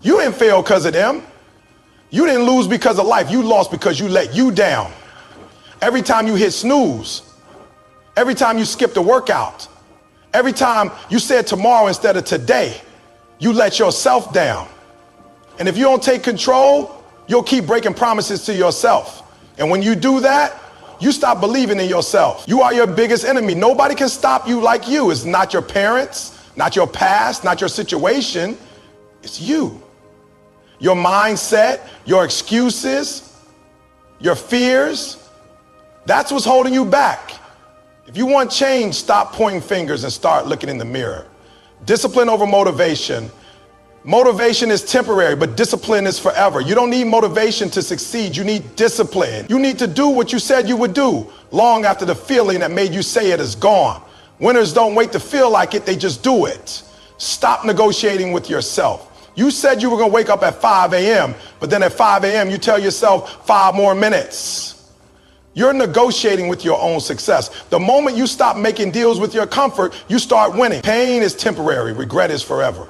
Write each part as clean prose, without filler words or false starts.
You didn't fail because of them. You didn't lose because of life. You lost because you let you down. Every time you hit snooze, every time you skipped a workout, every time you said tomorrow instead of today, you let yourself down. And if you don't take control, you'll keep breaking promises to yourself. And when you do that, you stop believing in yourself. You are your biggest enemy. Nobody can stop you like you. It's not your parents, not your past, not your situation. It's you. Your mindset, your excuses, your fears. That's what's holding you back. If you want change, stop pointing fingers and start looking in the mirror. Discipline over motivation. Motivation is temporary, but discipline is forever. You don't need motivation to succeed. You need discipline. You need to do what you said you would do long after the feeling that made you say it is gone. Winners don't wait to feel like it, they just do it. Stop negotiating with yourself. You said you were going to wake up at 5 a.m., but then at 5 a.m. you tell yourself 5 more minutes. You're negotiating with your own success. The moment you stop making deals with your comfort, you start winning. Pain is temporary, regret is forever.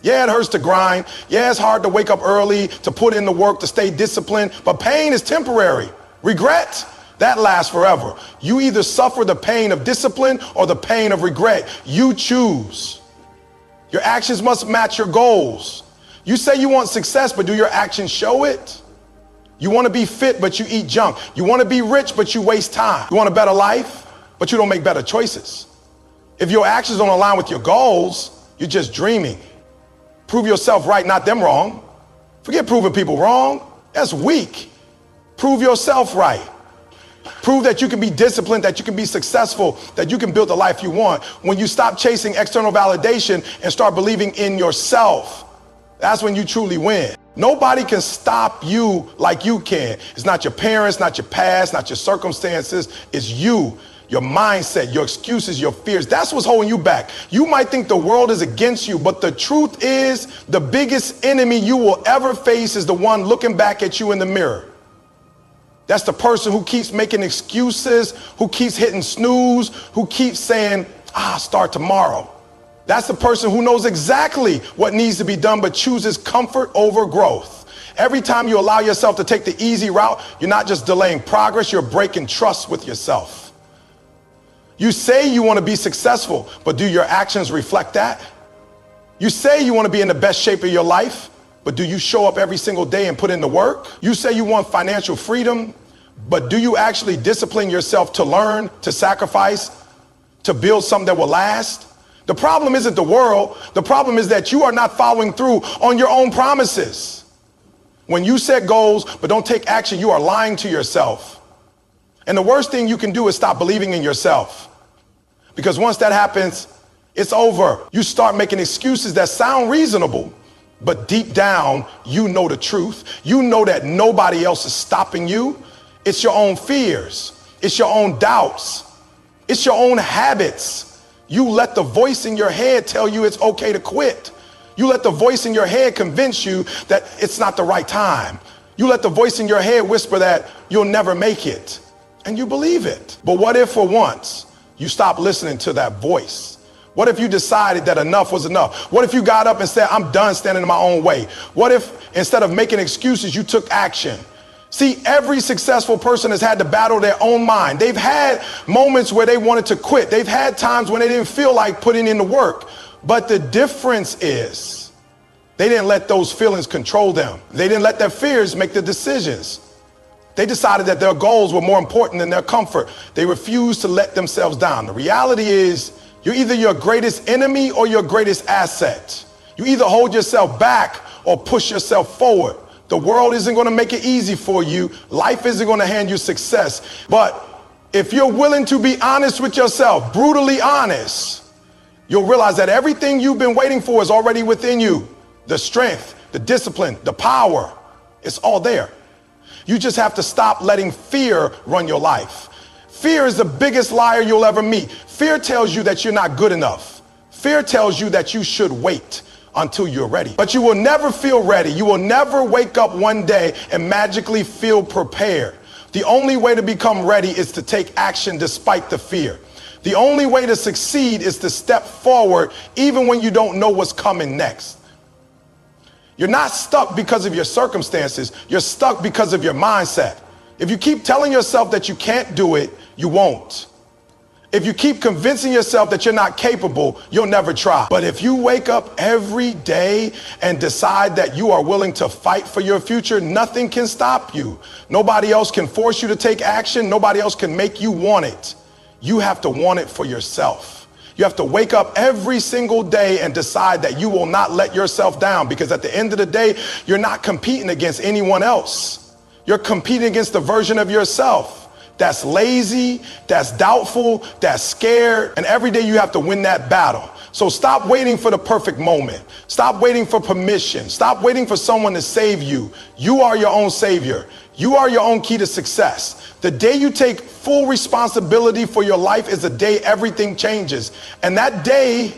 Yeah, it hurts to grind. Yeah, it's hard to wake up early, to put in the work, to stay disciplined, but pain is temporary. Regret, that lasts forever. You either suffer the pain of discipline or the pain of regret. You choose. Your actions must match your goals. You say you want success, but do your actions show it? You want to be fit, but you eat junk. You want to be rich, but you waste time. You want a better life, but you don't make better choices. If your actions don't align with your goals, you're just dreaming. Prove yourself right, not them wrong. Forget proving people wrong. That's weak. Prove yourself right. Prove that you can be disciplined, that you can be successful, that you can build the life you want. When you stop chasing external validation and start believing in yourself, that's when you truly win. Nobody can stop you like you can. It's not your parents, not your past, not your circumstances. It's you, your mindset, your excuses, your fears. That's what's holding you back. You might think the world is against you, but the truth is the biggest enemy you will ever face is the one looking back at you in the mirror. That's the person who keeps making excuses, who keeps hitting snooze, who keeps saying, start tomorrow. That's the person who knows exactly what needs to be done, but chooses comfort over growth. Every time you allow yourself to take the easy route, you're not just delaying progress, you're breaking trust with yourself. You say you want to be successful, but do your actions reflect that? You say you want to be in the best shape of your life, but do you show up every single day and put in the work? You say you want financial freedom, but do you actually discipline yourself to learn, to sacrifice, to build something that will last? The problem isn't the world. The problem is that you are not following through on your own promises. When you set goals but don't take action, you are lying to yourself. And the worst thing you can do is stop believing in yourself. Because once that happens, it's over. You start making excuses that sound reasonable, but deep down, you know the truth. You know that nobody else is stopping you. It's your own fears. It's your own doubts. It's your own habits. You let the voice in your head tell you it's okay to quit. You let the voice in your head convince you that it's not the right time. You let the voice in your head whisper that you'll never make it. And you believe it. But what if for once you stop listening to that voice? What if you decided that enough was enough? What if you got up and said, I'm done standing in my own way? What if instead of making excuses, you took action? See, every successful person has had to battle their own mind. They've had moments where they wanted to quit. They've had times when they didn't feel like putting in the work. But the difference is they didn't let those feelings control them. They didn't let their fears make the decisions. They decided that their goals were more important than their comfort. They refused to let themselves down. The reality is you're either your greatest enemy or your greatest asset. You either hold yourself back or push yourself forward. The world isn't going to make it easy for you. Life isn't going to hand you success. But if you're willing to be honest with yourself, brutally honest, you'll realize that everything you've been waiting for is already within you. The strength, the discipline, the power, it's all there. You just have to stop letting fear run your life. Fear is the biggest liar you'll ever meet. Fear tells you that you're not good enough. Fear tells you that you should wait until you're ready. But you will never feel ready. You will never wake up one day and magically feel prepared. The only way to become ready is to take action despite the fear. The only way to succeed is to step forward even when you don't know what's coming next. You're not stuck because of your circumstances. You're stuck because of your mindset. If you keep telling yourself that you can't do it, you won't. If you keep convincing yourself that you're not capable, you'll never try. But if you wake up every day and decide that you are willing to fight for your future, nothing can stop you. Nobody else can force you to take action. Nobody else can make you want it. You have to want it for yourself. You have to wake up every single day and decide that you will not let yourself down, because at the end of the day, you're not competing against anyone else. You're competing against the version of yourself that's lazy, that's doubtful, that's scared, and every day you have to win that battle. So stop waiting for the perfect moment. Stop waiting for permission. Stop waiting for someone to save you. You are your own savior. You are your own key to success. The day you take full responsibility for your life is the day everything changes. And that day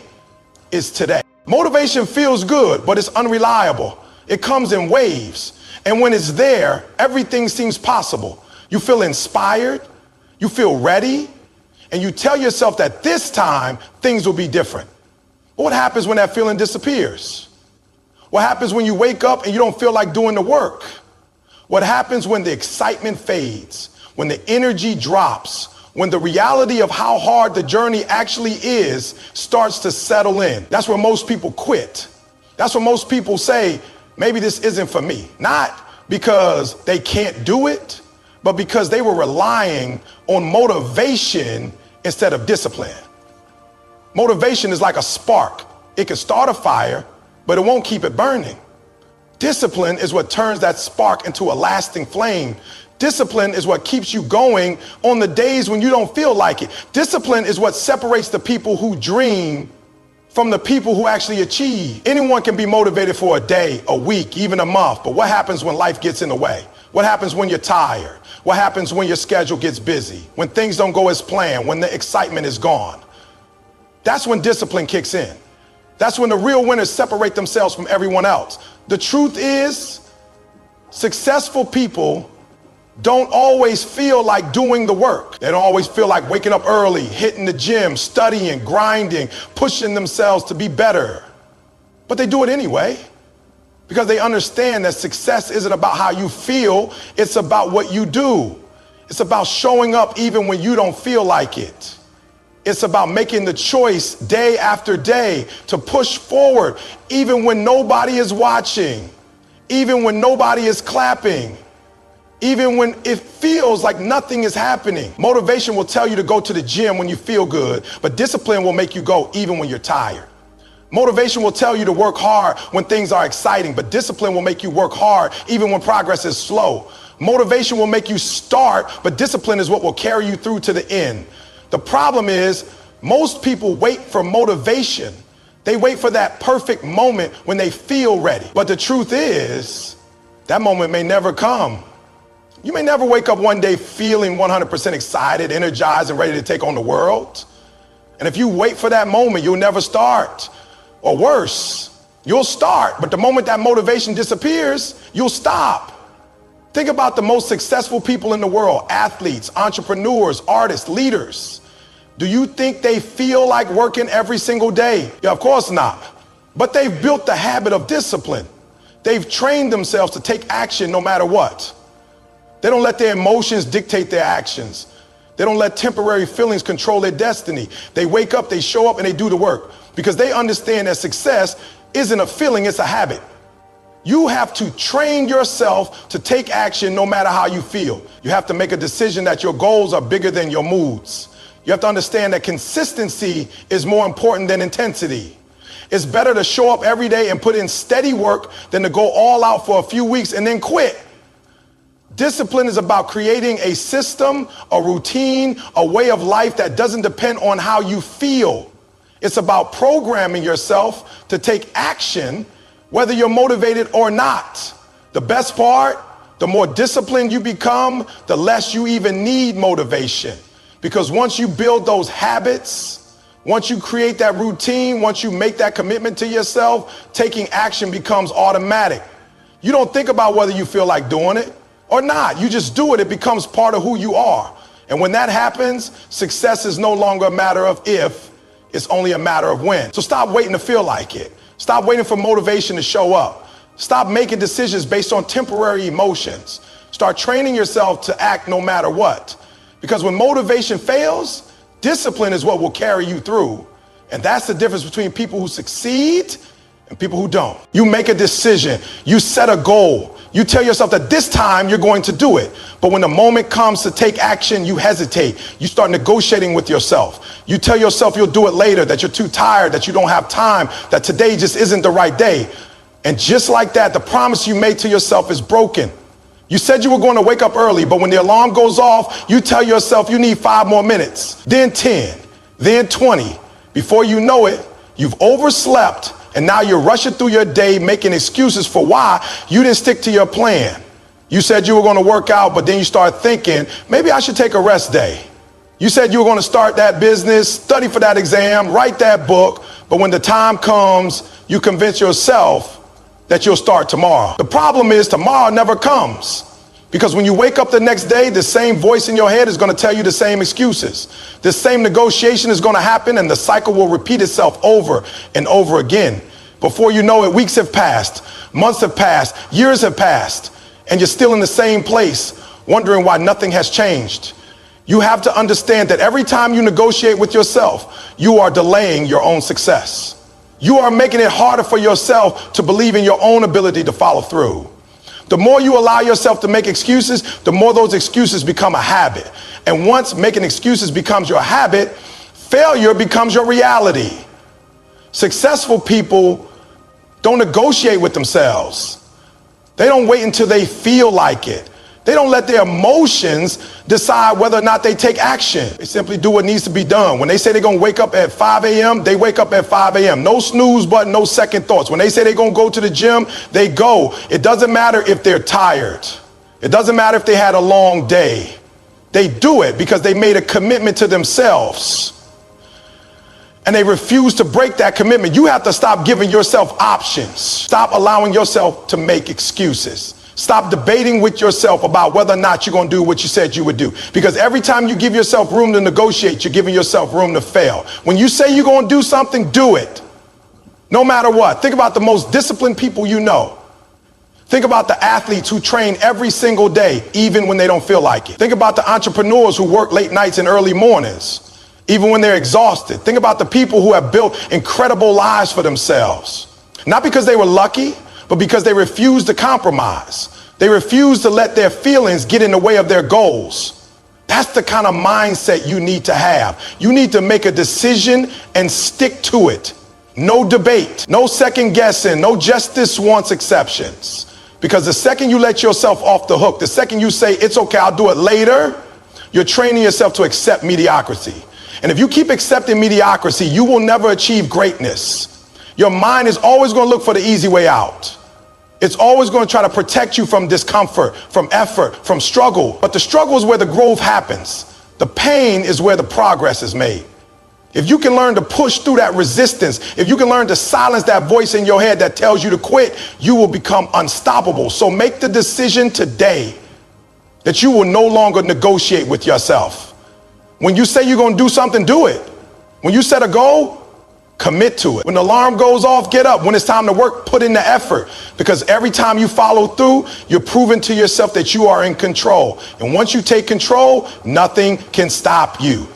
is today. Motivation feels good, but it's unreliable. It comes in waves. And when it's there, everything seems possible. You feel inspired, you feel ready, and you tell yourself that this time things will be different. But what happens when that feeling disappears? What happens when you wake up and you don't feel like doing the work? What happens when the excitement fades, when the energy drops, when the reality of how hard the journey actually is starts to settle in? That's where most people quit. That's where most people say, maybe this isn't for me. Not because they can't do it, but because they were relying on motivation instead of discipline. Motivation is like a spark. It can start a fire, but it won't keep it burning. Discipline is what turns that spark into a lasting flame. Discipline is what keeps you going on the days when you don't feel like it. Discipline is what separates the people who dream from the people who actually achieve. Anyone can be motivated for a day, a week, even a month, but what happens when life gets in the way? What happens when you're tired? What happens when your schedule gets busy? When things don't go as planned? When the excitement is gone? That's when discipline kicks in. That's when the real winners separate themselves from everyone else. The truth is, successful people don't always feel like doing the work. They don't always feel like waking up early, hitting the gym, studying, grinding, pushing themselves to be better. But they do it anyway, because they understand that success isn't about how you feel, it's about what you do. It's about showing up even when you don't feel like it. It's about making the choice day after day to push forward, even when nobody is watching, even when nobody is clapping, even when it feels like nothing is happening. Motivation will tell you to go to the gym when you feel good, but discipline will make you go even when you're tired. Motivation will tell you to work hard when things are exciting, but discipline will make you work hard even when progress is slow. Motivation will make you start, but discipline is what will carry you through to the end. The problem is, most people wait for motivation. They wait for that perfect moment when they feel ready. But the truth is, that moment may never come. You may never wake up one day feeling 100% excited, energized, and ready to take on the world. And if you wait for that moment, you'll never start. Or worse, you'll start, but the moment that motivation disappears, you'll stop. Think about the most successful people in the world: athletes, entrepreneurs, artists, leaders. Do you think they feel like working every single day? Yeah, of course not. But they've built the habit of discipline. They've trained themselves to take action no matter what. They don't let their emotions dictate their actions. They don't let temporary feelings control their destiny. They wake up, they show up, and they do the work, because they understand that success isn't a feeling, it's a habit. You have to train yourself to take action no matter how you feel. You have to make a decision that your goals are bigger than your moods. You have to understand that consistency is more important than intensity. It's better to show up every day and put in steady work than to go all out for a few weeks and then quit. Discipline is about creating a system, a routine, a way of life that doesn't depend on how you feel. It's about programming yourself to take action, whether you're motivated or not. The best part, the more disciplined you become, the less you even need motivation. Because once you build those habits, once you create that routine, once you make that commitment to yourself, taking action becomes automatic. You don't think about whether you feel like doing it or not. You just do it. It becomes part of who you are. And when that happens, success is no longer a matter of if, it's only a matter of when. So stop waiting to feel like it. Stop waiting for motivation to show up. Stop making decisions based on temporary emotions. Start training yourself to act no matter what. Because when motivation fails, discipline is what will carry you through. And that's the difference between people who succeed and people who don't. You make a decision. You set a goal. You tell yourself that this time you're going to do it. But when the moment comes to take action, you hesitate. You start negotiating with yourself. You tell yourself you'll do it later, that you're too tired, that you don't have time, that today just isn't the right day. And just like that, the promise you made to yourself is broken. You said you were going to wake up early, but when the alarm goes off, you tell yourself you need 5 more minutes, then 10, then 20. Before you know it, you've overslept, and now you're rushing through your day making excuses for why you didn't stick to your plan. You said you were going to work out, but then you start thinking, maybe I should take a rest day. You said you were going to start that business, study for that exam, write that book, but when the time comes, you convince yourself that you'll start tomorrow. The problem is tomorrow never comes, because when you wake up the next day, the same voice in your head is going to tell you the same excuses. The same negotiation is going to happen, and the cycle will repeat itself over and over again. Before you know it, weeks have passed, months have passed, years have passed, and you're still in the same place, wondering why nothing has changed. You have to understand that every time you negotiate with yourself, you are delaying your own success. You are making it harder for yourself to believe in your own ability to follow through. The more you allow yourself to make excuses, the more those excuses become a habit. And once making excuses becomes your habit, failure becomes your reality. Successful people don't negotiate with themselves. They don't wait until they feel like it. They don't let their emotions decide whether or not they take action. They simply do what needs to be done. When they say they're going to wake up at 5 a.m., they wake up at 5 a.m. No snooze button, no second thoughts. When they say they're going to go to the gym, they go. It doesn't matter if they're tired. It doesn't matter if they had a long day. They do it because they made a commitment to themselves. And they refuse to break that commitment. You have to stop giving yourself options. Stop allowing yourself to make excuses. Stop debating with yourself about whether or not you're going to do what you said you would do. Because every time you give yourself room to negotiate, you're giving yourself room to fail. When you say you're going to do something, do it. No matter what. Think about the most disciplined people you know. Think about the athletes who train every single day, even when they don't feel like it. Think about the entrepreneurs who work late nights and early mornings, even when they're exhausted. Think about the people who have built incredible lives for themselves. Not because they were lucky, but because they refuse to compromise. They refuse to let their feelings get in the way of their goals. That's the kind of mindset you need to have. You need to make a decision and stick to it. No debate, no second guessing, no just this once exceptions. Because the second you let yourself off the hook, the second you say, it's okay, I'll do it later, you're training yourself to accept mediocrity. And if you keep accepting mediocrity, you will never achieve greatness. Your mind is always going to look for the easy way out. It's always going to try to protect you from discomfort, from effort, from struggle. But the struggle is where the growth happens. The pain is where the progress is made. If you can learn to push through that resistance, if you can learn to silence that voice in your head that tells you to quit, you will become unstoppable. So make the decision today that you will no longer negotiate with yourself. When you say you're going to do something, do it. When you set a goal, commit to it. When the alarm goes off, get up. When it's time to work, put in the effort. Because every time you follow through, you're proving to yourself that you are in control. And once you take control, nothing can stop you.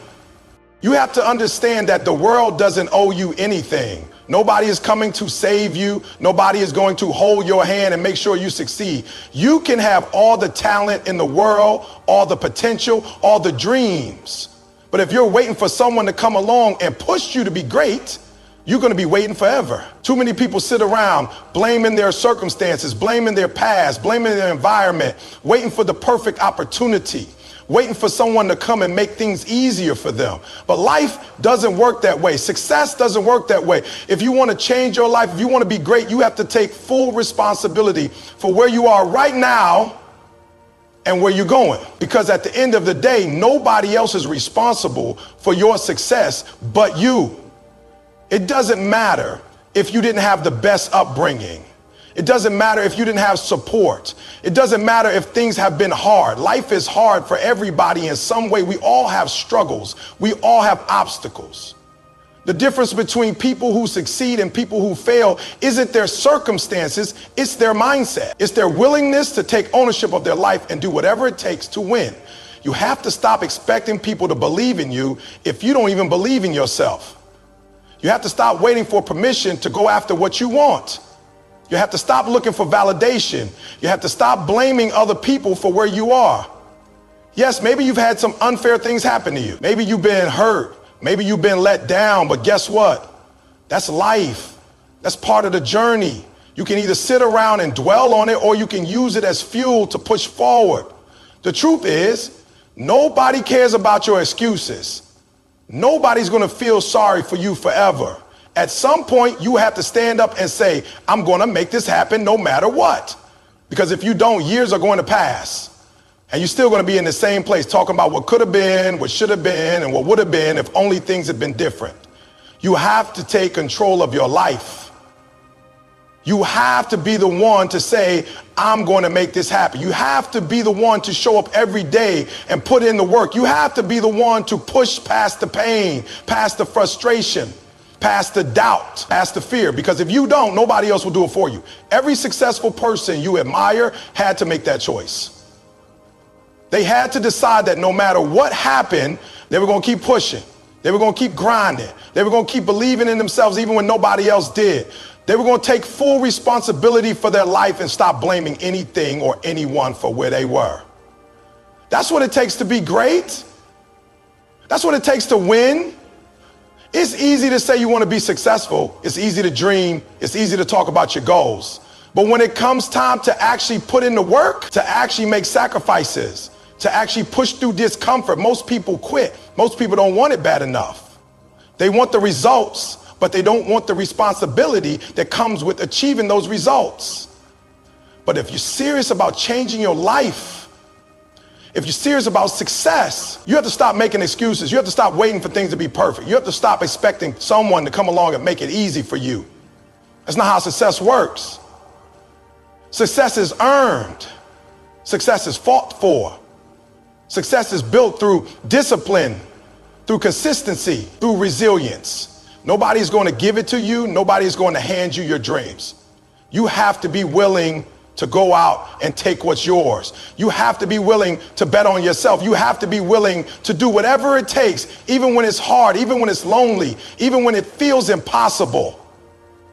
You have to understand that the world doesn't owe you anything. Nobody is coming to save you. Nobody is going to hold your hand and make sure you succeed. You can have all the talent in the world, all the potential, all the dreams. But if you're waiting for someone to come along and push you to be great, you're going to be waiting forever. Too many people sit around blaming their circumstances, blaming their past, blaming their environment, waiting for the perfect opportunity, waiting for someone to come and make things easier for them. But life doesn't work that way. Success doesn't work that way. If you want to change your life, if you want to be great, you have to take full responsibility for where you are right now and where you're going. Because at the end of the day, nobody else is responsible for your success but you. It doesn't matter if you didn't have the best upbringing. It doesn't matter if you didn't have support. It doesn't matter if things have been hard. Life is hard for everybody in some way. We all have struggles. We all have obstacles. The difference between people who succeed and people who fail isn't their circumstances, it's their mindset. It's their willingness to take ownership of their life and do whatever it takes to win. You have to stop expecting people to believe in you if you don't even believe in yourself. You have to stop waiting for permission to go after what you want. You have to stop looking for validation. You have to stop blaming other people for where you are. Yes, maybe you've had some unfair things happen to you. Maybe you've been hurt. Maybe you've been let down, but guess what? That's life. That's part of the journey. You can either sit around and dwell on it, or you can use it as fuel to push forward. The truth is, nobody cares about your excuses. Nobody's going to feel sorry for you forever. At some point, you have to stand up and say, I'm going to make this happen no matter what. Because if you don't, years are going to pass. And you're still going to be in the same place talking about what could have been, what should have been, and what would have been if only things had been different. You have to take control of your life. You have to be the one to say, I'm going to make this happen. You have to be the one to show up every day and put in the work. You have to be the one to push past the pain, past the frustration, past the doubt, past the fear. Because if you don't, nobody else will do it for you. Every successful person you admire had to make that choice. They had to decide that no matter what happened, they were going to keep pushing. They were going to keep grinding. They were going to keep believing in themselves even when nobody else did. They were going to take full responsibility for their life and stop blaming anything or anyone for where they were. That's what it takes to be great. That's what it takes to win. It's easy to say you want to be successful. It's easy to dream. It's easy to talk about your goals. But when it comes time to actually put in the work, to actually make sacrifices, to actually push through discomfort, most people quit. Most people don't want it bad enough. They want the results, but they don't want the responsibility that comes with achieving those results. But if you're serious about changing your life, if you're serious about success, you have to stop making excuses. You have to stop waiting for things to be perfect. You have to stop expecting someone to come along and make it easy for you. That's not how success works. Success is earned. Success is fought for. Success is built through discipline, through consistency, through resilience. Nobody's going to give it to you. Nobody's going to hand you your dreams. You have to be willing to go out and take what's yours. You have to be willing to bet on yourself. You have to be willing to do whatever it takes, even when it's hard, even when it's lonely, even when it feels impossible.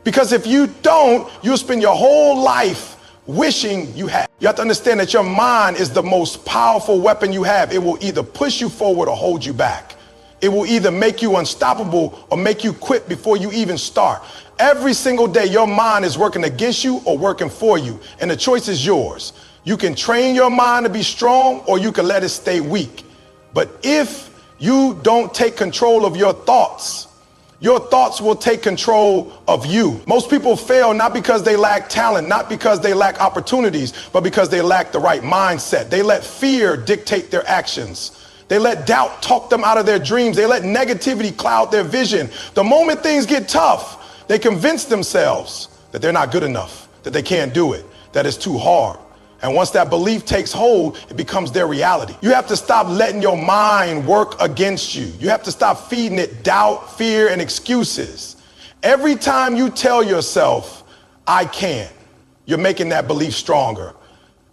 Because if you don't, you'll spend your whole life wishing you had. You have to understand that your mind is the most powerful weapon you have. It will either push you forward or hold you back. It will either make you unstoppable or make you quit before you even start. Every single day, your mind is working against you or working for you, and the choice is yours. You can train your mind to be strong, or you can let it stay weak. But if you don't take control of your thoughts will take control of you. Most people fail not because they lack talent, not because they lack opportunities, but because they lack the right mindset. They let fear dictate their actions. They let doubt talk them out of their dreams. They let negativity cloud their vision. The moment things get tough, they convince themselves that they're not good enough, that they can't do it, that it's too hard. And once that belief takes hold, it becomes their reality. You have to stop letting your mind work against you. You have to stop feeding it doubt, fear, and excuses. Every time you tell yourself, I can't, you're making that belief stronger.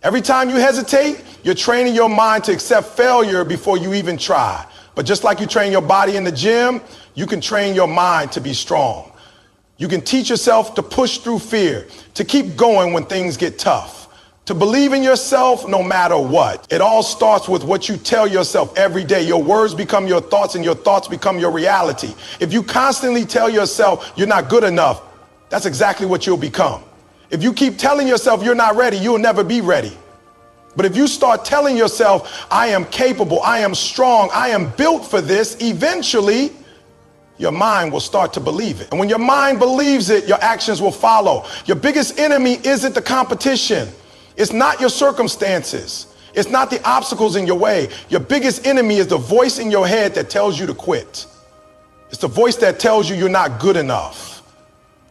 Every time you hesitate, you're training your mind to accept failure before you even try. But just like you train your body in the gym, you can train your mind to be strong. You can teach yourself to push through fear, to keep going when things get tough, to believe in yourself no matter what. It all starts with what you tell yourself every day. Your words become your thoughts, and your thoughts become your reality. If you constantly tell yourself you're not good enough, that's exactly what you'll become. If you keep telling yourself you're not ready, you'll never be ready. But if you start telling yourself, I am capable, I am strong, I am built for this, eventually your mind will start to believe it. And when your mind believes it, your actions will follow. Your biggest enemy isn't the competition. It's not your circumstances. It's not the obstacles in your way. Your biggest enemy is the voice in your head that tells you to quit. It's the voice that tells you you're not good enough.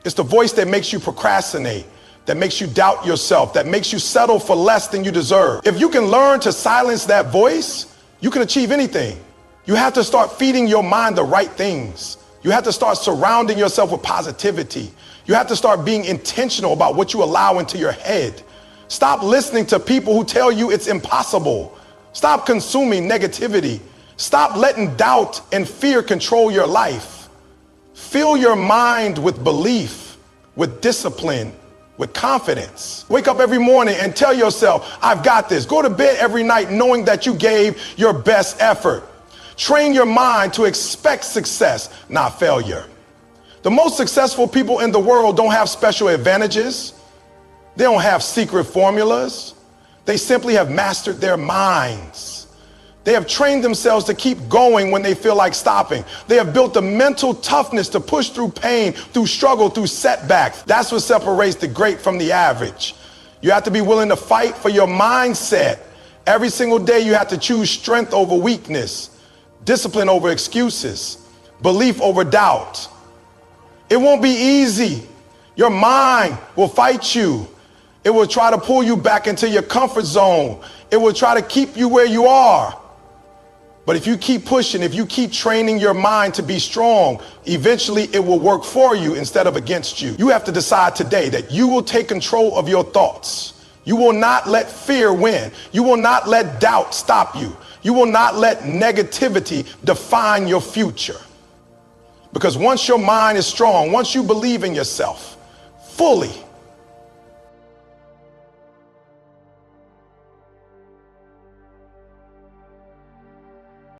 It's the voice that makes you procrastinate, that makes you doubt yourself, that makes you settle for less than you deserve. If you can learn to silence that voice, you can achieve anything. You have to start feeding your mind the right things. You have to start surrounding yourself with positivity. You have to start being intentional about what you allow into your head. Stop listening to people who tell you it's impossible. Stop consuming negativity. Stop letting doubt and fear control your life. Fill your mind with belief, with discipline, with confidence. Wake up every morning and tell yourself, I've got this. Go to bed every night knowing that you gave your best effort. Train your mind to expect success, not failure. The most successful people in the world don't have special advantages. They don't have secret formulas. They simply have mastered their minds. They have trained themselves to keep going when they feel like stopping. They have built the mental toughness to push through pain, through struggle, through setbacks. That's what separates the great from the average. You have to be willing to fight for your mindset. Every single day you have to choose strength over weakness, discipline over excuses, belief over doubt. It won't be easy. Your mind will fight you. It will try to pull you back into your comfort zone. It will try to keep you where you are. But if you keep pushing, if you keep training your mind to be strong, eventually it will work for you instead of against you. You have to decide today that you will take control of your thoughts. You will not let fear win. You will not let doubt stop you. You will not let negativity define your future. Because once your mind is strong, once you believe in yourself fully,